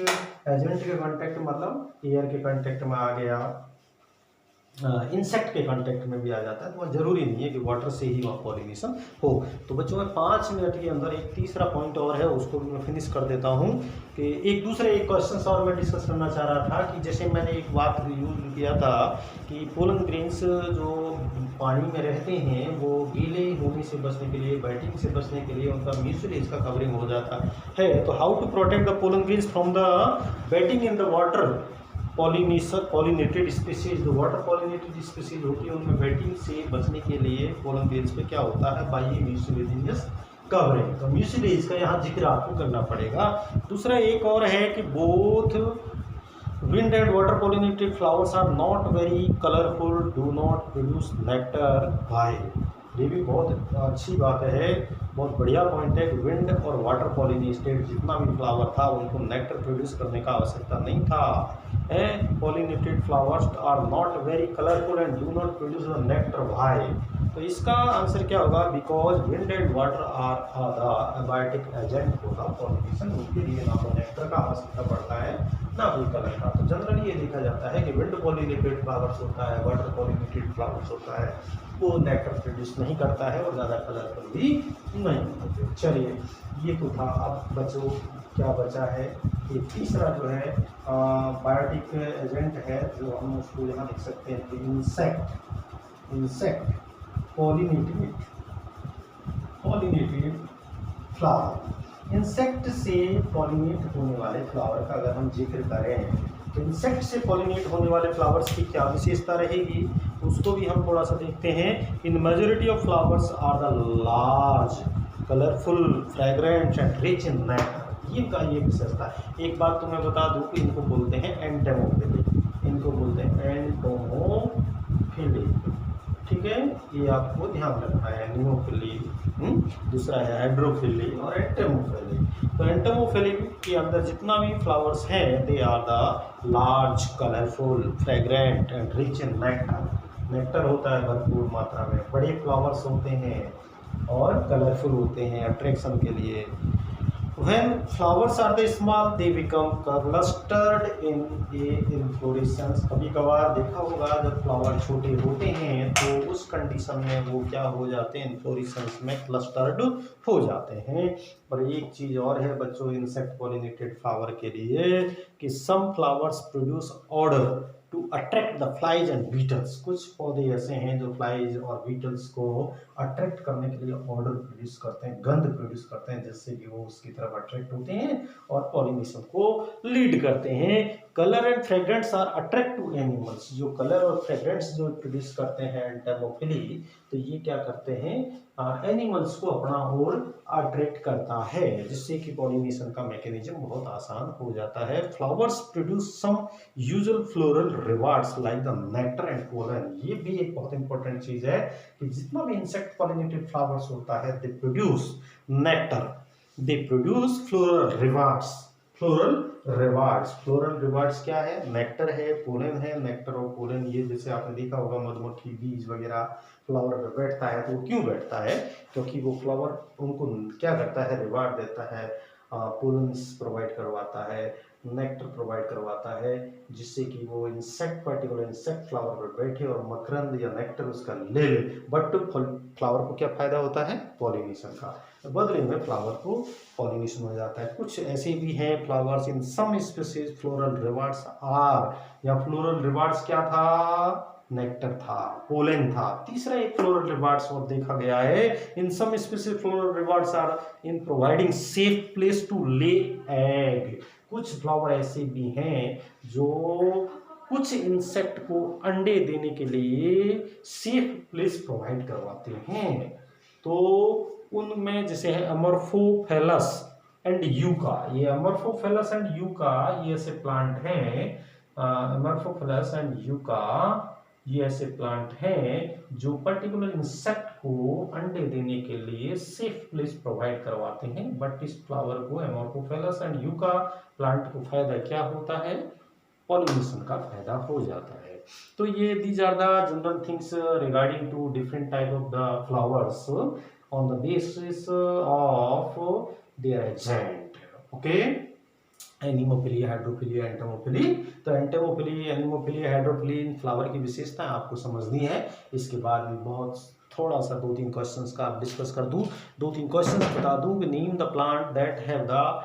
एजेंट के कांटेक्ट मतलब एयर के कांटेक्ट में आ गया इंसेक्ट के कांटेक्ट में भी आ जाता है, तो वह जरूरी नहीं है कि वाटर से ही वहाँ पॉलिनेशन हो। तो बच्चों में 5 मिनट के अंदर एक तीसरा पॉइंट और है, उसको भी मैं फिनिश कर देता हूँ कि एक क्वेश्चन और मैं डिस्कस करना चाह रहा था कि जैसे मैंने एक बात यूज किया था कि पोलन ग्रेन्स जो पानी में रहते हैं वो गीले होने से बचने के लिए, बैटिंग से बचने के लिए उनका म्यूसिलेज का कवरिंग हो जाता है। तो how to protect the pollen grains from the wetting in the water pollinated species, जो वाटर पॉलिनेटेड स्पीसीज होती है उनमें बैटिंग से बचने के लिए पोलन ग्रेन्स पे क्या होता है, बाई म्यूसिलेजियस कवरिंग। तो म्यूसिलेज का यहाँ जिक्र आपको करना पड़ेगा। दूसरा एक और है कि both wind and water pollinated flowers are not very colourful, do not produce nectar why. ये भी बहुत अच्छी बात है, बहुत बढ़िया पॉइंट है कि विंड और वाटर पॉलिनेटेड जितना भी फ्लावर था उनको नेक्टर प्रोड्यूस करने का आवश्यकता नहीं था। Pollinated flowers are not very colourful and do not produce the nectar why. तो इसका आंसर क्या होगा, because wind and water are the abiotic agent for the pollination. उनके लिए ना तो नेक्टर का आवश्यकता पड़ता है ना कोई कलर का। तो जनरली ये देखा जाता है कि विंड पॉलिनेटेड फ्लावर्स होता है, वाटर पॉलिनेटेड फ्लावर्स होता है, वो नेक्टर प्रोड्यूस नहीं करता है और ज़्यादा कलरफुल भी नहीं होते। चलिए ये तो था। अब बच्चों क्या बचा है, ये तीसरा जो है बायोटिक एजेंट है, जो हम उसको यहाँ लिख सकते हैं कि इंसेक्ट पॉलिनेटेड फ्लावर। इंसेक्ट से पॉलिनेट होने वाले फ्लावर का अगर हम जिक्र करें तो इंसेक्ट से पॉलिनेट होने वाले फ्लावर्स की क्या विशेषता रहेगी, उसको भी हम थोड़ा सा देखते हैं। In majority of flowers are the large colourful fragrant and rich in nectar. ये विशेषता है। एक बात तो मैं बता दूं कि इनको बोलते हैं एंटेमोफिली, इनको बोलते हैं एंटोमोफिली, ठीक है, ये आपको ध्यान रखना है। निमोफिली, दूसरा है हाइड्रोफिली और एंटेमोफिली। तो एंटेमोफिली के अंदर जितना भी फ्लावर्स हैं they are the large colourful fragrant and rich in nectar. Nectar होता है भरपूर मात्रा में, बड़े फ्लावर्स होते हैं और कलरफुल होते हैं अट्रैक्शन के लिए। When flowers are the small, they become clustered in a inflorescence। कभी कभार देखा होगा जब फ्लावर छोटे होते हैं तो उस कंडीशन में वो क्या हो जाते हैं, इन्फ्लोरेसेंस में क्लस्टर्ड हो जाते हैं। और एक चीज़ और है बच्चों इंसेक्ट पॉलिनेटेड फ्लावर के लिए कि some flowers produce odour to attract the flies and beetles. कुछ पौधे ऐसे हैं जो फ्लाइज और बीटल्स को अट्रैक्ट करने के लिए ऑर्डर प्रोड्यूस करते हैं, गंध प्रोड्यूस करते हैं, जिससे कि वो उसकी तरफ अट्रैक्ट होते हैं और पॉलिनेशन को लीड करते हैं। Colour and fragrance are attract to animals. जो कलर और फ्रेग्रेंट्स जो प्रोड्यूस करते हैं एंटेमोफिली, तो ये क्या करते हैं, एनिमल्स को अपना ओर अट्रैक्ट करता है, जिससे कि पॉलिनेशन का मैकेनिज्म बहुत आसान हो जाता है। Flowers produce some usual floral rewards like the nectar and pollen. ये भी एक बहुत इंपॉर्टेंट चीज है कि जितना भी इंसेक्ट पॉलिनेटेड फ्लावर्स होता है they produce nectar, they produce floral rewards. Floral rewards क्या है, नेक्टर है, पोलन है। नेक्टर और पोलन ये जैसे आपने देखा होगा मधुमक्खी बीज वगैरह फ्लावर पे बैठता है, तो वो क्यों बैठता है, क्योंकि वो फ्लावर उनको क्या करता है, रिवार्ड देता है, पोलन्स प्रोवाइड करवाता है, नेक्टर प्रोवाइड करवाता है, जिससे कि वो इंसेक्ट पर्टिकुलर इंसेक्ट फ्लावर पर बैठे और मकरंद या नेक्टर उसका ले ले। बट फ्लावर को क्या फायदा होता है, पॉलिनेशन का, बदले में फ्लावर को पॉलिनेशन हो जाता है। कुछ ऐसे भी हैं flowers in some species floral rewards are, या फ्लोरल रिवार्ड्स क्या था, नेक्टर था, पोलन था। तीसरा एक फ्लोरल रिवार्ड्स और देखा गया है, in some species floral rewards are in providing safe place to lay egg. कुछ फ्लावर ऐसे भी हैं जो कुछ इंसेक्ट को अंडे देने के लिए सेफ प्लेस प्रोवाइड करवाते हैं। तो उनमें जैसे है अमोर्फोफेलस एंड यूका। ये अमोर्फोफेलस एंड यूका ये ऐसे प्लांट हैं, अमोर्फोफेलस एंड यूका ये ऐसे प्लांट हैं जो पर्टिकुलर इंसेक्ट को अंडे देने के लिए सेफ प्लेस प्रोवाइड करवाते हैं। बट इस फ्लावर को अमोर्फोफेलस एंड यूका प्लांट को फायदा क्या होता है, पॉलिनेशन का फायदा हो जाता है। तो ये these are the general things regarding to different type of the flowers on the basis of their agent. Okay, anemophily, hydrophily, entomophily. तो एंटोमोफिली, एनिमोफिली, हाइड्रोफिली इन फ्लावर की विशेषताएं आपको समझनी है। इसके बाद भी बहुत थोड़ा सा 2-3 क्वेश्चंस का आप डिस्कस कर दूं, 2-3 क्वेश्चंस बता दूं कि name the plant that have the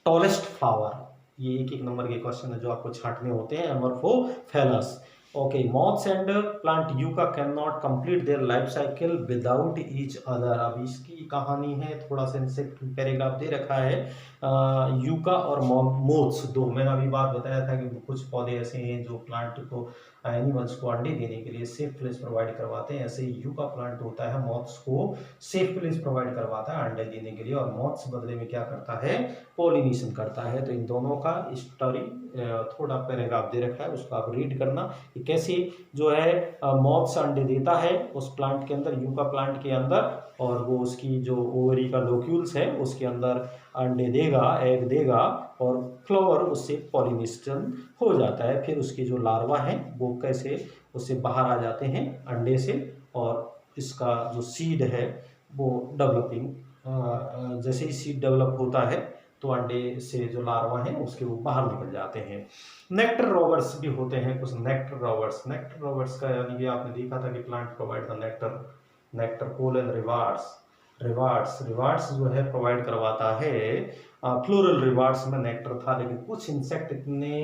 tallest flower. ये एक नंबर के क्वेश्चन है जो आपको छांटने होते हैं। Amorphophallus. Okay, moths and plant yucca can not complete their life cycle without each other. अब इसकी कहानी है, थोड़ा सा इंसेक्ट पैराग्राफ दे रखा है। यूका और मोथ्स दो, मैंने अभी बात बताया था कि कुछ पौधे ऐसे हैं जो प्लांट को, एनिमल्स को अंडे देने के लिए सेफ प्लेस प्रोवाइड करवाते हैं। ऐसे ही यूका प्लांट होता है, मॉथ्स को सेफ प्लेस प्रोवाइड करवाता है अंडे देने के लिए, और मॉथ्स बदले में क्या करता है, पॉलिनेशन करता है। तो इन दोनों का स्टोरी थोड़ा पैराग्राफ दे रखा है, उसको आप रीड करना कि कैसे जो है मॉथ्स अंडे देता है उस प्लांट के अंदर, यूका प्लांट के अंदर, और वो उसकी जो ओवरी का लोक्यूल्स है उसके अंदर अंडे देगा, एग देगा, और फ्लावर उससे पॉलिनेशन हो जाता है। फिर उसके जो लार्वा हैं वो कैसे उससे बाहर आ जाते हैं अंडे से, और इसका जो सीड है वो डेवलपिंग, जैसे ही सीड डेवलप होता है तो अंडे से जो लार्वा हैं उसके वो बाहर निकल जाते हैं। नेक्टर रॉवर्स भी होते हैं कुछ नेक्टर रॉवर्स। नेक्टर रॉवर्स का यानी कि आपने देखा था कि plant provide the nectar, nectar pollen rewards. Rewards जो है प्रोवाइड करवाता है। फ्लोरल रिवार्ड्स में नेक्टर था, लेकिन कुछ इंसेक्ट इतने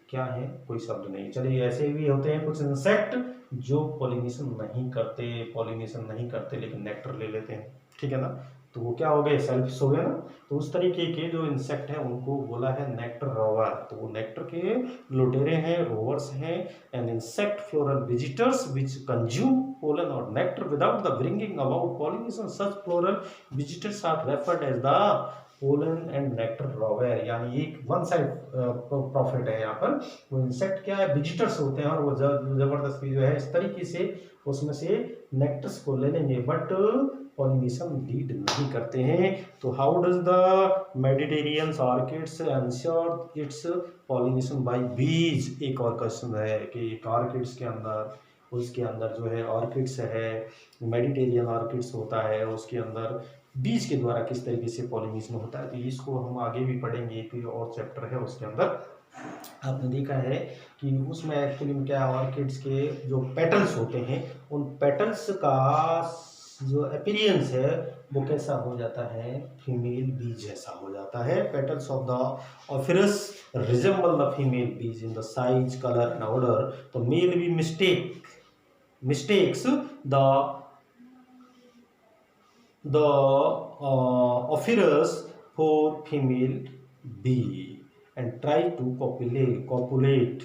क्या है, कोई शब्द नहीं, चलिए ऐसे भी होते हैं कुछ इंसेक्ट जो पॉलिनेशन नहीं करते लेकिन नेक्टर ले लेते हैं, ठीक है ना। तो वो क्या हो गए, सेल्फिश हो गए ना। तो उस तरीके के जो इंसेक्ट हैं उनको बोला है नेक्टर रोवर। तो वो नेक्टर के लुटेरे हैं, रोवर्स हैं। And insect floral visitors which consume pollen और nectar without the bringing about pollination, such floral visitors are referred as the pollen and nectar रोवर। यानी एक वन साइड प्रॉफिट है यहाँ पर। वो इंसेक्ट क्या है, विजिटर्स होते हैं, और वो जबरदस्ती जो है इस तरीके से उसमें से नेक्टर्स को ले लेंगे, बट पॉलिनेशन लीड नहीं करते हैं। तो how does the Mediterranean orchids ensure it's pollination by बीज। एक और क्वेश्चन है कि एक ऑर्किड्स के अंदर, उसके अंदर जो है ऑर्किड्स है, मेडिटेरियन ऑर्किड्स होता है, उसके अंदर बीज के द्वारा किस तरीके से पॉलिनेशन होता है। तो इसको हम आगे भी पढ़ेंगे, एक और चैप्टर है उसके अंदर। आपने देखा है कि उसमें एक्चुअली में क्या, ऑर्किड्स के जो पेटल्स होते हैं उन पेटल्स का जो अपीयरेंस है वो कैसा हो जाता है, फीमेल बीज जैसा हो जाता है। Petals of the Ophrys resemble the female bees in the size, colour and order. तो मेल भी mistakes the Ophrys for female bee and try to copulate.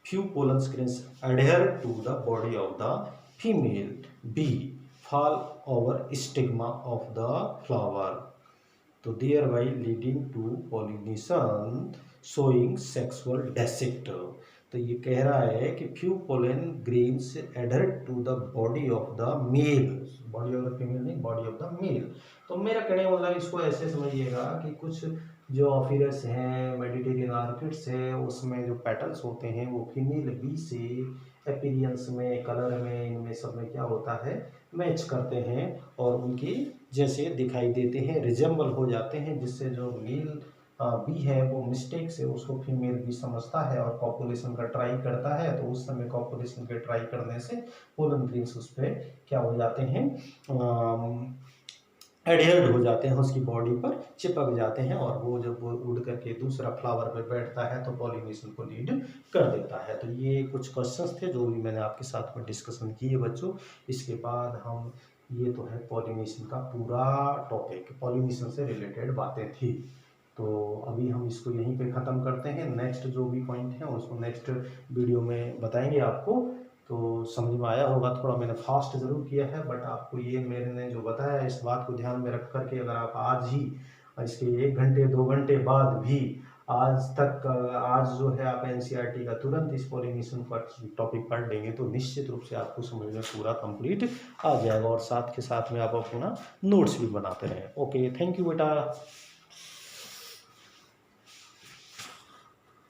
Few pollen grains adhere to the body of the female bee, fall over stigma of the flower, तो thereby leading to pollination, showing sexual descent। तो ये कह रहा है कि few pollen grains adhere to the body of the male, body of the female नहीं, बॉडी ऑफ द मेल। तो मेरा कहने का मतलब इसको ऐसे समझिएगा कि कुछ जो ऑफिरस हैं, मेडिटेरियन ऑर्किड्स है, उसमें जो पेटल्स होते हैं वो फीमेल बी से अपीयरेंस में, कलर में, इनमें सब में क्या होता है, मैच करते हैं और उनकी जैसे दिखाई देते हैं, रिजेंबल हो जाते हैं, जिससे जो मेल बी है वो मिस्टेक से उसको फीमेल बी समझता है और कॉपुलेशन का ट्राई करता है। तो उस समय कॉपुलेशन के ट्राई करने से पोलन ग्रेन्स उस पर क्या हो जाते हैं, एडहेर्ड हो जाते हैं, उसकी बॉडी पर चिपक जाते हैं, और वो जब वो उड़ करके दूसरा फ्लावर पर बैठता है तो पॉलिनेशन को लीड कर देता है। तो ये कुछ क्वेश्चंस थे जो भी मैंने आपके साथ में डिस्कशन किए बच्चों। इसके बाद हम, ये तो है पॉलिनेशन का पूरा टॉपिक, पॉलिनेशन से रिलेटेड बातें थी। तो अभी हम इसको यहीं पे ख़त्म करते हैं। नेक्स्ट जो भी पॉइंट है उसको नेक्स्ट वीडियो में बताएंगे आपको। तो समझ में आया होगा, थोड़ा मैंने फास्ट ज़रूर किया है, बट आपको ये मैंने जो बताया इस बात को ध्यान में रख करके अगर आप आज ही इसके 1 घंटे 2 घंटे बाद भी आज जो है आप एनसीईआरटी का तुरंत इस पॉलिनेशन पर टॉपिक पढ़ लेंगे तो निश्चित रूप से आपको समझ में पूरा कंप्लीट आ जाएगा, और साथ के साथ में आप अपना नोट्स भी बनाते रहें। ओके, थैंक यू बेटा।